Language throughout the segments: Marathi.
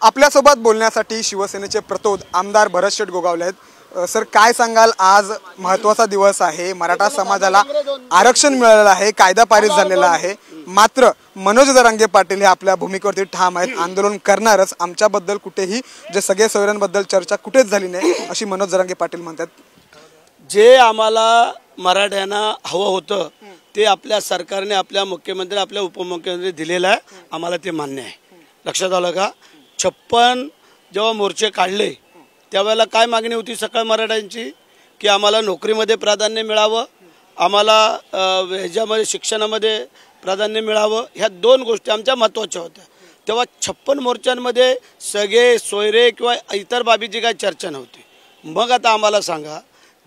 आपल्यासोबत बोलण्यासाठी शिवसेनेचे प्रतोद आमदार भरत शेठ गोगावले आहेत। सर, काय सांगाल? आज महत्त्वाचा दिवस आहे, मराठा समाजाला आरक्षण मिळालेलं आहे, कायदा पारित झालेला आहे, मात्र मनोज जरांगे पाटील हे आपल्या भूमिकेवरती ठाम आहेत, आंदोलन करणारच, आमच्याबद्दल कुठेही जे सगळे सोयऱ्यांबद्दल चर्चा कुठेच झाली नाही अशी मनोज जरांगे पाटील म्हणतात। जे आम्हाला मराठ्यांना हवं होतं ते आपल्या सरकारने, आपल्या मुख्यमंत्री, आपल्या उपमुख्यमंत्री दिलेलं आहे, आम्हाला ते मान्य आहे। लक्षात आलं का? 56 जेव्हा मोर्चे काढले त्यावेळेला काय मागणी होती सकळ मराठ्यांची की आम्हाला नोकरीमध्ये प्राधान्य मिळावं, आम्हाला ह्याच्यामध्ये शिक्षणामध्ये प्राधान्य मिळावं, ह्या दोन गोष्टी आमच्या महत्त्वाच्या होत्या। तेव्हा 56 मोर्चांमध्ये सगळे सोयरे किंवा इतर बाबीची काही चर्चा नव्हती। मग आता आम्हाला सांगा,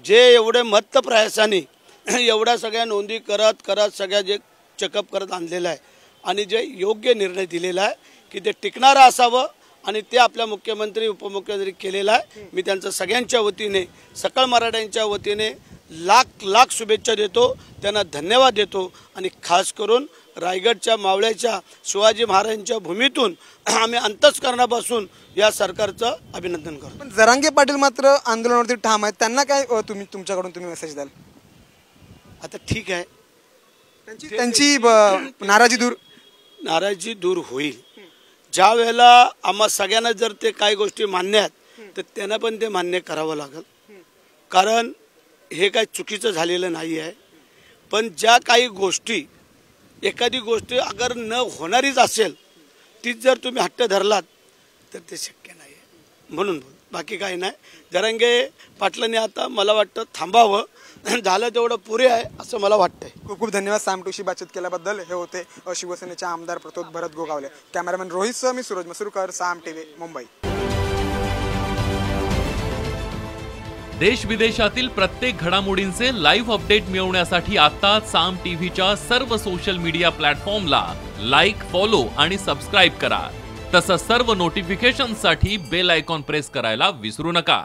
जे एवढे मत्त प्रयासाने एवढ्या सगळ्या नोंदी करत सगळ्या जे चेकअप करत आणलेलं आहे आणि जे योग्य निर्णय दिलेला आहे की ते टिकणारं असावं आणि ते आपल्या मुख्यमंत्री उपमुख्यमंत्री केलेलं आहे। मी त्यांचं सगळ्यांच्या वतीने, सकळ मराठ्यांच्या वतीने लाख शुभेच्छा देतो, त्यांना धन्यवाद देतो आणि खास करून रायगडच्या मावळ्याच्या शिवाजी महाराजांच्या भूमीतून आम्ही अंतःकरणापासून या सरकारचं अभिनंदन करतो। पण जरांगे पाटील मात्र आंदोलनावरती ठाम आहेत, त्यांना काय तुमच्याकडून मेसेज द्याल? आता ठीक आहे, त्यांची नाराजी दूर होईल ज्या वेळेला आम्हा सगळ्यांना जर ते काही गोष्टी मान्य आहेत तर त्यांना पण ते मान्य करावं लागेल, कारण हे काही चुकीचं झालेलं नाही आहे। पण ज्या काही गोष्टी, एखादी गोष्ट अगर न होणारीच असेल तीच जर तुम्ही हट्ट धरलात तर ते शक्य नाही आहे, म्हणून बाकी काही नाही। जरांगे पाटलांनी आता मला वाटतं थांबावं, झालं तेवढं पुरे आहे असं मला वाटतंय। खूप खूप धन्यवाद साम टूशी बातचीत केल्याबद्दल। हे होते शिवसेनेचे आमदार प्रतोद भरत गोगावले। कॅमेरामॅन रोहित सह मी सूरज मसूरकर, साम टीव्ही, मुंबई। देश विदेशातील प्रत्येक घडामोडींचे लाईव्ह अपडेट मिळवण्यासाठी आता साम टीव्हीच्या सर्व सोशल मीडिया प्लॅटफॉर्मला लाईक, फॉलो आणि सबस्क्राईब करा। तसंच सर्व नोटिफिकेशनसाठी बेल आयकॉन प्रेस करायला विसरू नका।